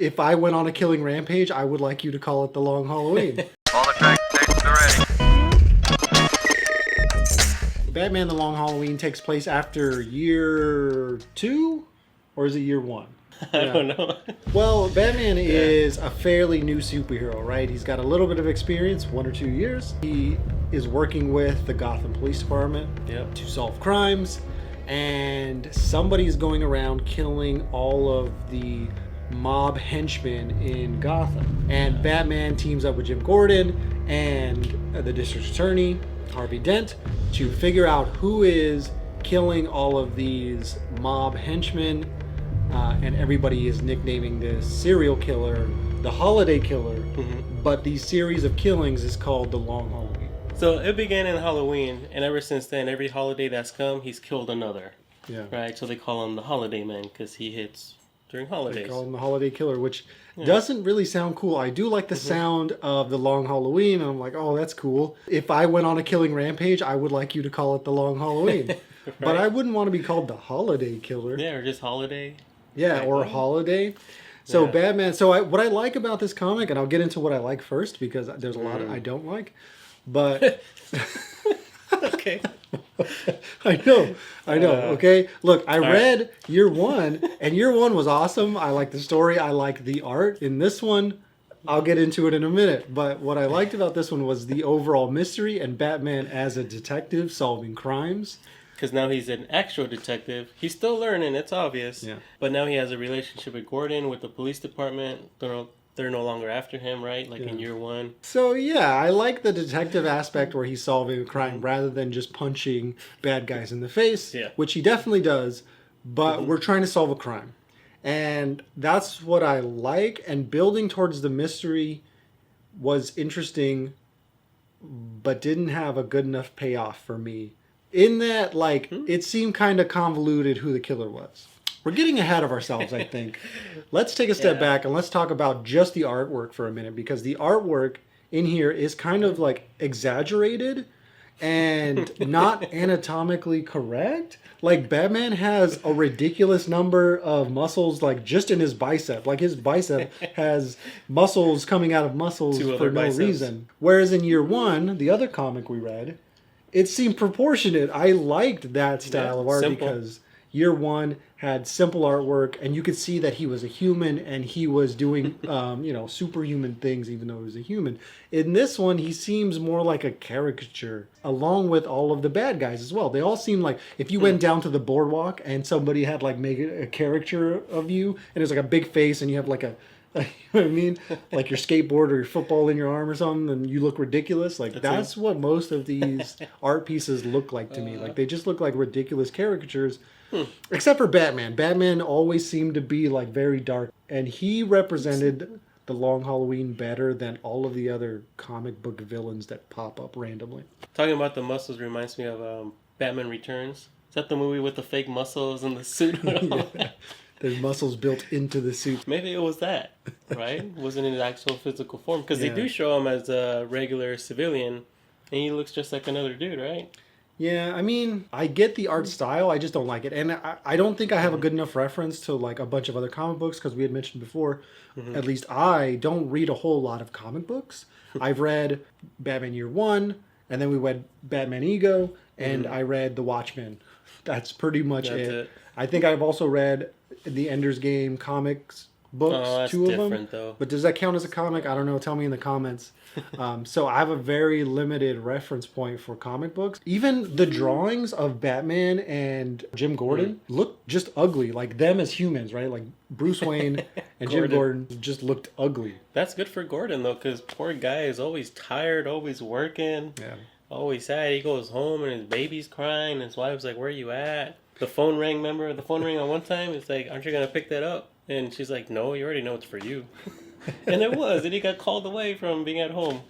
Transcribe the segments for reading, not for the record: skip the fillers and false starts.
If I went on a killing rampage, I would like you to call it the Long Halloween. All attack stations are ready. Batman the Long Halloween takes place after year 2? Or is it year 1? I don't know. Well, Batman is a fairly new superhero, right? He's got a little bit of experience, 1 or 2 years. He is working with the Gotham Police Department to solve crimes. And somebody's going around killing all of the mob henchmen in Gotham. And Batman teams up with Jim Gordon and the district attorney, Harvey Dent, to figure out who is killing all of these mob henchmen. And everybody is nicknaming this serial killer the Holiday Killer. But the series of killings is called the Long Halloween. So it began in Halloween, and ever since then, every holiday that's come, he's killed another. Yeah. Right? So they call him the Holiday Man because he hits during holidays. They call him the Holiday Killer, which doesn't really sound cool. I do like the sound of the Long Halloween, and I'm like, oh, that's cool. If I went on a killing rampage, I would like you to call it the Long Halloween. Right? But I wouldn't want to be called the Holiday Killer. Yeah, or just Holiday. Yeah, or a holiday. So Batman. So what I like about this comic, and I'll get into what I like first because there's a lot I don't like, but Okay. I know. Okay, look, I read year 1, and year 1 was awesome. I like the story. I like the art. In this one, I'll get into it in a minute. But what I liked about this one was the overall mystery and Batman as a detective solving crimes. Because now he's an actual detective. He's still learning, it's obvious. Yeah. But now he has a relationship with Gordon, with the police department. They're no longer after him, right? Like in year 1. So yeah, I like the detective aspect where he's solving a crime rather than just punching bad guys in the face, which he definitely does. But we're trying to solve a crime. And that's what I like. And building towards the mystery was interesting, but didn't have a good enough payoff for me. In that, like, it seemed kind of convoluted who the killer was. We're getting ahead of ourselves, I think. Let's take a step back and let's talk about just the artwork for a minute, because the artwork in here is kind of like exaggerated and not anatomically correct. Like, Batman has a ridiculous number of muscles, like, just in his bicep. Like, his bicep has muscles coming out of muscles for no reason. Whereas in year 1, the other comic we read, it seemed proportionate. I liked that style of art because year 1 had simple artwork, and you could see that he was a human and he was doing, superhuman things, even though he was a human. In this one, he seems more like a caricature, along with all of the bad guys as well. They all seem like if you went down to the boardwalk and somebody had like made a caricature of you, and it's like a big face, and you have like a you know what I mean? Like your skateboard or your football in your arm or something, and you look ridiculous. Like, that's what most of these art pieces look like to me. Like, they just look like ridiculous caricatures. Except for Batman. Batman always seemed to be like very dark, and he represented the Long Halloween better than all of the other comic book villains that pop up randomly. Talking about the muscles reminds me of Batman Returns. Is that the movie with the fake muscles and the suit? There's muscles built into the suit. Maybe it was that, right? Wasn't in his actual physical form. Because they do show him as a regular civilian, and he looks just like another dude, right? Yeah, I mean, I get the art style, I just don't like it. And I don't think I have a good enough reference to like a bunch of other comic books, because we had mentioned before, at least I don't read a whole lot of comic books. I've read Batman Year 1, and then we read Batman Ego, and I read The Watchmen. That's pretty much it. I think I've also read the Ender's Game comics books, 2 of them. Though. But does that count as a comic? I don't know. Tell me in the comments. So I have a very limited reference point for comic books. Even the drawings of Batman and Jim Gordon look just ugly, like them as humans, right? Like Bruce Wayne and Jim Gordon just looked ugly. That's good for Gordon, though, because poor guy is always tired, always working, always sad. He goes home and his baby's crying. His wife's like, where you at? The phone rang, remember? The phone rang on one time. It's like, aren't you going to pick that up? And she's like, no, you already know it's for you. And it was. And he got called away from being at home.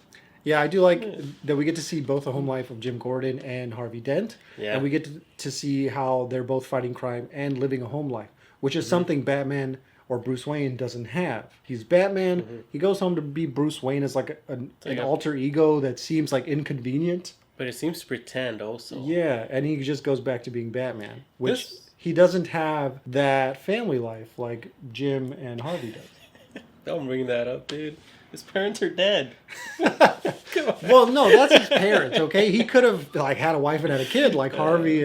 Yeah, I do like that we get to see both the home life of Jim Gordon and Harvey Dent. Yeah. And we get to see how they're both fighting crime and living a home life, which is something Batman or Bruce Wayne doesn't have. He's Batman. He goes home to be Bruce Wayne as like an alter ego that seems like inconvenient. But it seems to pretend also. Yeah, and he just goes back to being Batman, which he doesn't have that family life like Jim and Harvey does. Don't bring that up, dude. His parents are dead. Well, no, that's his parents, okay? He could have like had a wife and had a kid like Harvey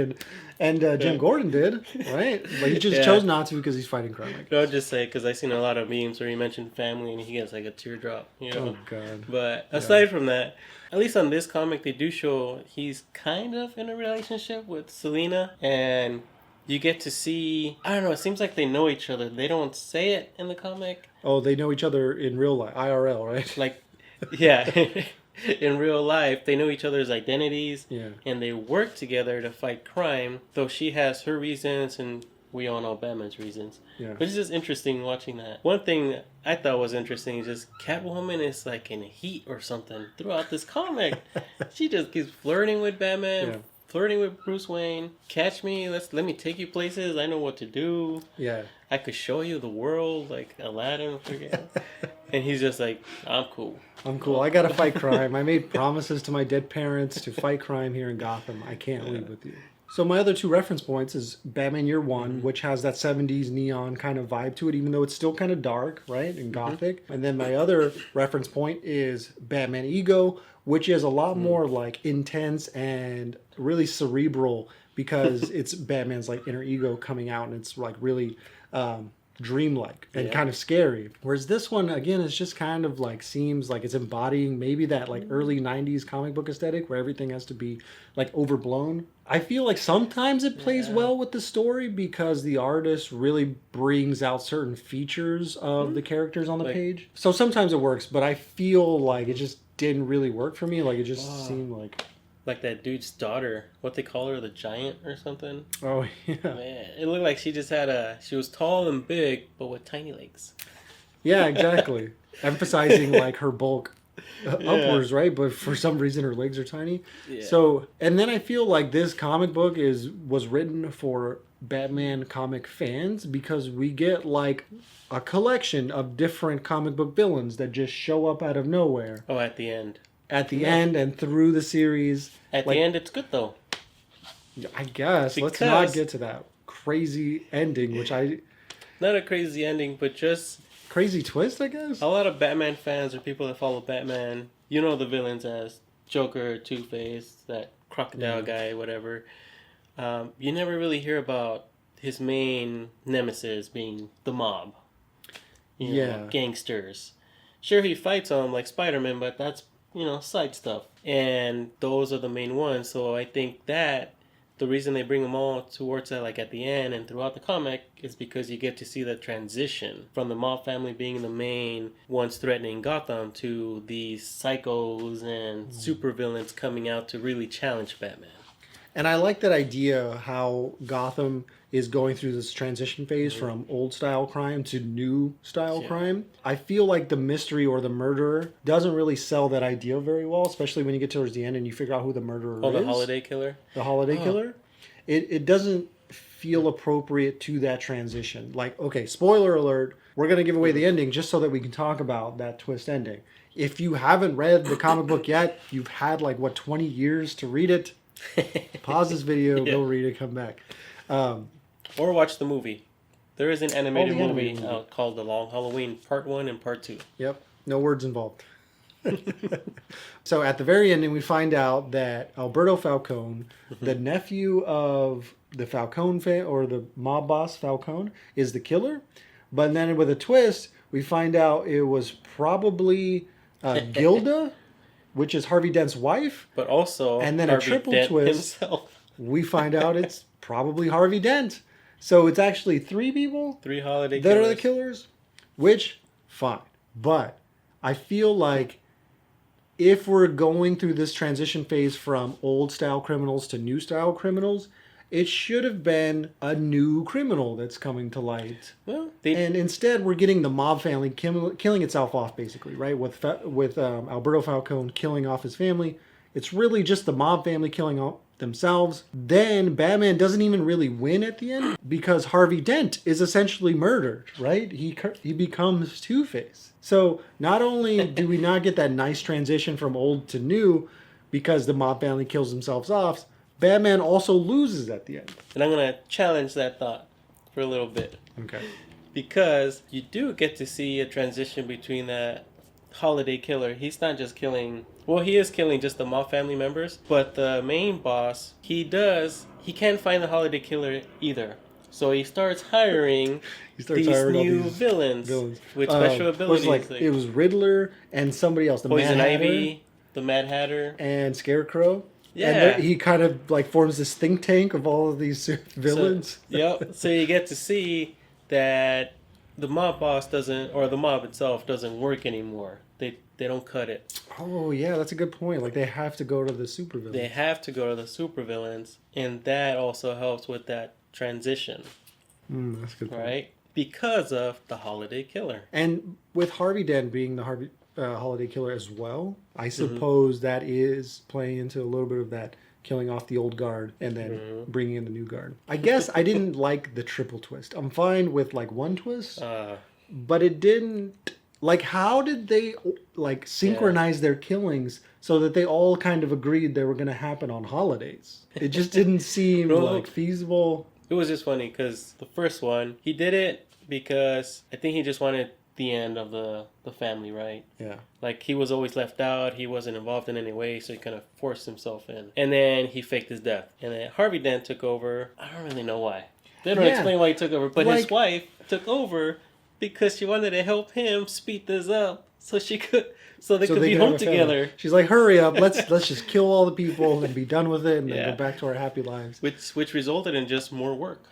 and Jim Gordon did, right? But he just chose not to because he's fighting crime. No, I'll just say, because I've seen a lot of memes where he mentioned family and he gets like a teardrop, you know? Oh, God. But aside from that, at least on this comic, they do show he's kind of in a relationship with Selena, and you get to see, I don't know, it seems like they know each other. They don't say it in the comic. Oh, they know each other in real life, IRL, right? Like, yeah, in real life, they know each other's identities, and they work together to fight crime, though she has her reasons, and we all know Batman's reasons. Yeah. But it's just interesting watching that. One thing I thought was interesting is just Catwoman is like in heat or something throughout this comic. She just keeps flirting with Batman, flirting with Bruce Wayne. Catch me, let me take you places. I know what to do. Yeah. I could show you the world, like Aladdin. And he's just like, I'm cool. I'm cool. I gotta fight crime. I made promises to my dead parents to fight crime here in Gotham. I can't leave with you. So my other two reference points is Batman Year One, which has that 70s neon kind of vibe to it, even though it's still kind of dark, right, and gothic. And then my other reference point is Batman Ego, which is a lot more like intense and really cerebral because it's Batman's like inner ego coming out, and it's like really dreamlike and kind of scary. Whereas this one, again, is just kind of like seems like it's embodying maybe that like early 90s comic book aesthetic where everything has to be like overblown. I feel like sometimes it plays well with the story because the artist really brings out certain features of the characters on the page. So sometimes it works, but I feel like it just didn't really work for me. Like it just seemed like that dude's daughter, what they call her, the Giant or something. Oh, yeah. Man, it looked like she just had she was tall and big, but with tiny legs. Yeah, exactly. Emphasizing like her bulk upwards, right? But for some reason her legs are tiny. Yeah. So, and then I feel like this comic book was written for Batman comic fans because we get like a collection of different comic book villains that just show up out of nowhere. Oh, at the end. At the end and through the series. At the end, it's good though. I guess. Let's not get to that crazy ending, which not a crazy ending, but just crazy twist, I guess. A lot of Batman fans or people that follow Batman, you know the villains as Joker, Two-Face, that crocodile guy, whatever. You never really hear about his main nemesis being the mob. You know, gangsters. Sure, he fights them like Spider-Man, but that's side stuff. And those are the main ones. So I think that the reason they bring them all towards that, like at the end and throughout the comic, is because you get to see the transition from the mob family being the main ones threatening Gotham to these psychos and supervillains coming out to really challenge Batman. And I like that idea how Gotham is going through this transition phase from old style crime to new style crime. I feel like the mystery or the murderer doesn't really sell that idea very well, especially when you get towards the end and you figure out who the murderer is. Oh, the holiday killer? The holiday killer. It doesn't feel appropriate to that transition. Like, okay, spoiler alert, we're going to give away the ending just so that we can talk about that twist ending. If you haven't read the comic book yet, you've had 20 years to read it. Pause this video, go read it, come back. Or watch the movie. There is an animated movie called The Long Halloween, Part 1 and Part 2. Yep, no words involved. So at the very ending, we find out that Alberto Falcone, the nephew of the Falcone or the mob boss Falcone, is the killer. But then with a twist, we find out it was probably Gilda, which is Harvey Dent's wife. But also, and then Harvey a triple Dent twist. Himself. We find out it's probably Harvey Dent. So it's actually 3 people. 3 holiday that killers. Are the killers. Which, fine. But I feel like if we're going through this transition phase from old style criminals to new style criminals, it should have been a new criminal that's coming to light. Well, and instead we're getting the mob family killing itself off, basically, right? With Alberto Falcone killing off his family. It's really just the mob family killing off themselves. Then Batman doesn't even really win at the end because Harvey Dent is essentially murdered, right? He becomes Two-Face. So not only do we not get that nice transition from old to new because the mob family kills themselves off, Batman also loses at the end. And I'm going to challenge that thought for a little bit. Okay. because you do get to see a transition between that holiday killer. He's not just killing. Well, he is killing just the mob family members, but the main boss, he can't find the holiday killer either. So he starts hiring these new villains with special abilities. It was Riddler and somebody else. The Poison Ivy, the Mad Hatter, and Scarecrow. Yeah. And he kind of like forms this think tank of all of these villains. Yep. So you get to see that the mob boss doesn't, or the mob itself doesn't work anymore. They don't cut it. Oh yeah, that's a good point. Like they have to go to the supervillains. They have to go to the supervillains, and that also helps with that transition. That's a good point. Right? Because of the holiday killer. And with Harvey Dent being the holiday killer as well, I suppose that is playing into a little bit of that killing off the old guard and then bringing in the new guard. I guess I didn't like the triple twist. I'm fine with like one twist, but it didn't. Like, how did they like synchronize their killings so that they all kind of agreed they were going to happen on holidays? It just didn't seem like feasible. It was just funny because the first one, he did it because I think he just wanted the end of the family, right? Yeah. Like, he was always left out. He wasn't involved in any way, so he kind of forced himself in. And then he faked his death. And then Harvey Dent took over. I don't really know why. They don't explain why he took over. But his wife took over because she wanted to help him speed this up so they could be home together. She's like, hurry up, let's just kill all the people and be done with it and then go back to our happy lives. Which resulted in just more work.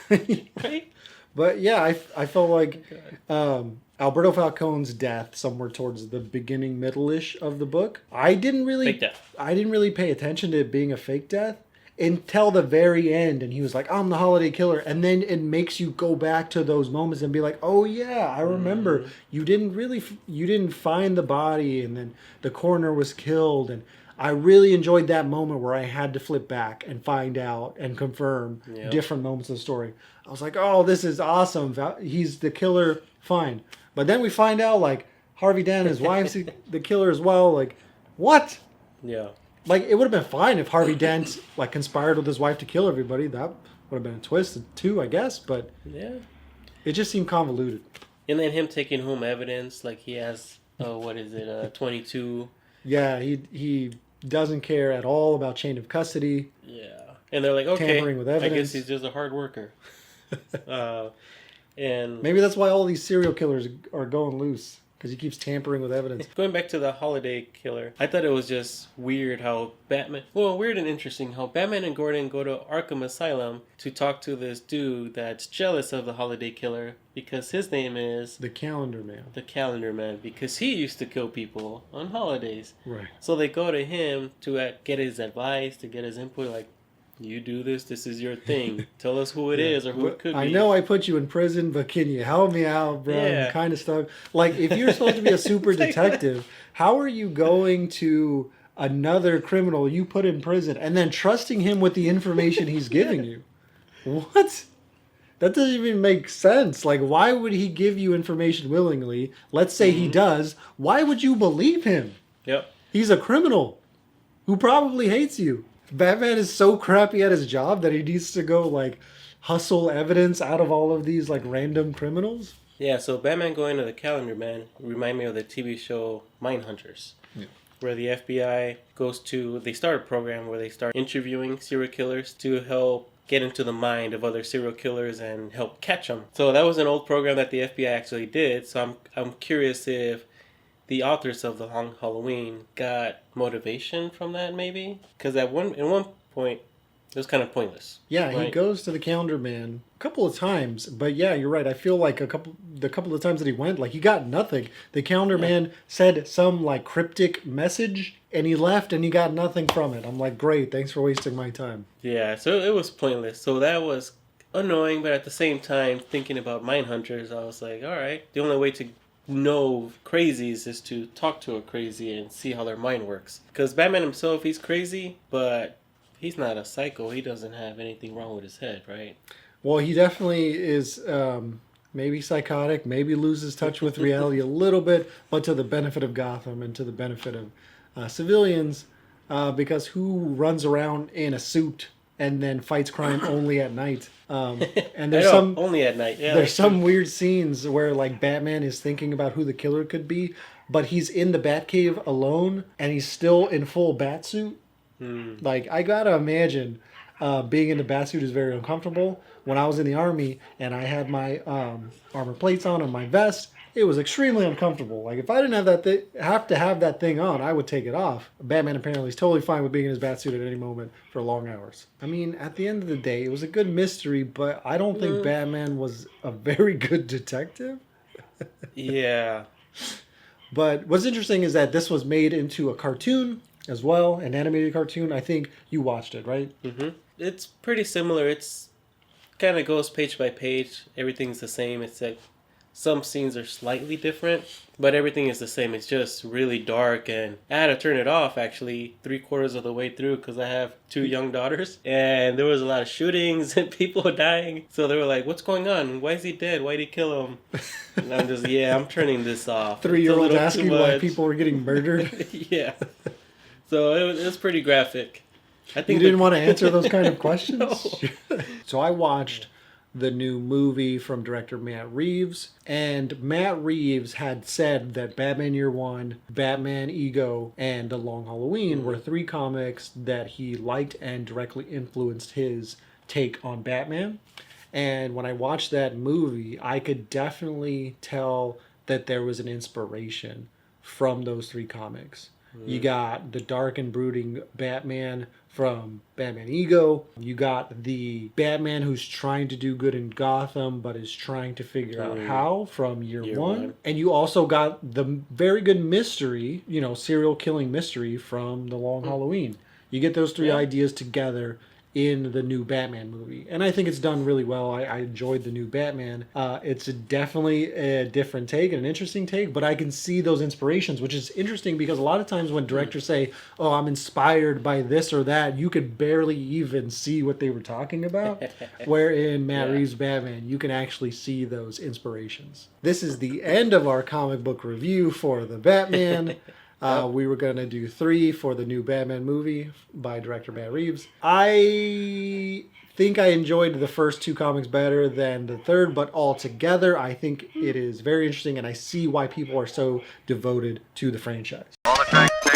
Right? But yeah, I felt like Alberto Falcone's death somewhere towards the beginning, middle-ish of the book. I didn't really pay attention to it being a fake death until the very end, and he was like, I'm the holiday killer, and then it makes you go back to those moments and be like, oh yeah, I remember you didn't find the body, and then the coroner was killed, and I really enjoyed that moment where I had to flip back and find out and confirm different moments of the story. I was like, oh, this is awesome, he's the killer, fine. But then we find out like Harvey Dent, his wife's the killer as well. Like, what? Yeah. Like, it would have been fine if Harvey Dent like conspired with his wife to kill everybody. That would have been a twist too, I guess. But yeah, it just seemed convoluted. And then him taking home evidence, like he has, 22. Yeah, he doesn't care at all about chain of custody. Yeah, and they're like, okay, tampering with evidence. I guess he's just a hard worker. And maybe that's why all these serial killers are going loose. Because he keeps tampering with evidence. Going back to the holiday killer, I thought it was just weird how weird and interesting how Batman and Gordon go to Arkham Asylum to talk to this dude that's jealous of the holiday killer because his name is the Calendar Man. The Calendar Man, because he used to kill people on holidays. Right. So they go to him to get his advice, to get his input, like, you do this is your thing. Tell us who it is or who it could be. I know I put you in prison, but can you help me out, bro? Yeah. Kind of stuff. Like, if you're supposed to be a super detective, how are you going to another criminal you put in prison and then trusting him with the information he's giving you? What? That doesn't even make sense. Like, why would he give you information willingly? Let's say he does. Why would you believe him? Yep. He's a criminal who probably hates you. Batman is so crappy at his job that he needs to go like hustle evidence out of all of these like random criminals. Yeah, so Batman going to the Calendar Man remind me of the TV show Mindhunters, where the FBI they start a program where they start interviewing serial killers to help get into the mind of other serial killers and help catch them. So that was an old program that the FBI actually did. So I'm curious if the authors of The Long Halloween got motivation from that, maybe? Because at one point, it was kind of pointless. Yeah, right? He goes to the Calendar Man a couple of times, but yeah, you're right. I feel like the couple of times that he went, like he got nothing. The Calendar Man said some like cryptic message, and he left, and he got nothing from it. I'm like, great, thanks for wasting my time. Yeah, so it was pointless. So that was annoying, but at the same time, thinking about Mindhunters, I was like, all right, the only way to know crazies is to talk to a crazy and see how their mind works. Because Batman himself, he's crazy, but he's not a psycho. He doesn't have anything wrong with his head, right? Well, he definitely is maybe psychotic, maybe loses touch with reality a little bit, but to the benefit of Gotham and to the benefit of civilians, because who runs around in a suit and then fights crime only at night. And I there's know, only at night. Yeah, there's some weird scenes where like Batman is thinking about who the killer could be, but he's in the Batcave alone and he's still in full Batsuit. Like, I gotta imagine being in the Batsuit is very uncomfortable. When I was in the Army and I had my armor plates on and my vest, it was extremely uncomfortable. Like, if I didn't have to have that thing on, I would take it off. Batman apparently is totally fine with being in his Batsuit at any moment for long hours. I mean, at the end of the day, it was a good mystery, but I don't think Batman was a very good detective. Yeah. But what's interesting is that this was made into a cartoon as well, an animated cartoon. I think you watched it, right? Mm-hmm. It's pretty similar. It's kind of goes page by page. Everything's the same. It's like some scenes are slightly different, but everything is the same. It's just really dark, and I had to turn it off actually 3/4 of the way through because I have 2 young daughters, and there was a lot of shootings and people dying. So they were like, "What's going on? Why is he dead? Why did he kill him?" And I'm just, I'm turning this off. 3-year-olds asking why people were getting murdered. Yeah. So it was pretty graphic. I think you didn't want to answer those kind of questions? No. So I watched the new movie from director Matt Reeves, and Matt Reeves had said that Batman Year One, Batman Ego, and The Long Halloween were 3 comics that he liked and directly influenced his take on Batman. And when I watched that movie, I could definitely tell that there was an inspiration from those 3 comics. You got the dark and brooding Batman from Batman Ego. You got the Batman who's trying to do good in Gotham but is trying to figure out how from Year One. And you also got the very good mystery, serial killing mystery from The Long Halloween. You get those 3 ideas together in the new Batman movie. And I think it's done really well. I enjoyed the new Batman. It's definitely a different take and an interesting take, but I can see those inspirations, which is interesting because a lot of times when directors say, oh, I'm inspired by this or that, you could barely even see what they were talking about. Where in Matt Reeves' Batman, you can actually see those inspirations. This is the end of our comic book review for the Batman. We were going to do 3 for the new Batman movie by director Matt Reeves. I think I enjoyed the first 2 comics better than the third, but altogether, I think it is very interesting, and I see why people are so devoted to the franchise. All the tracks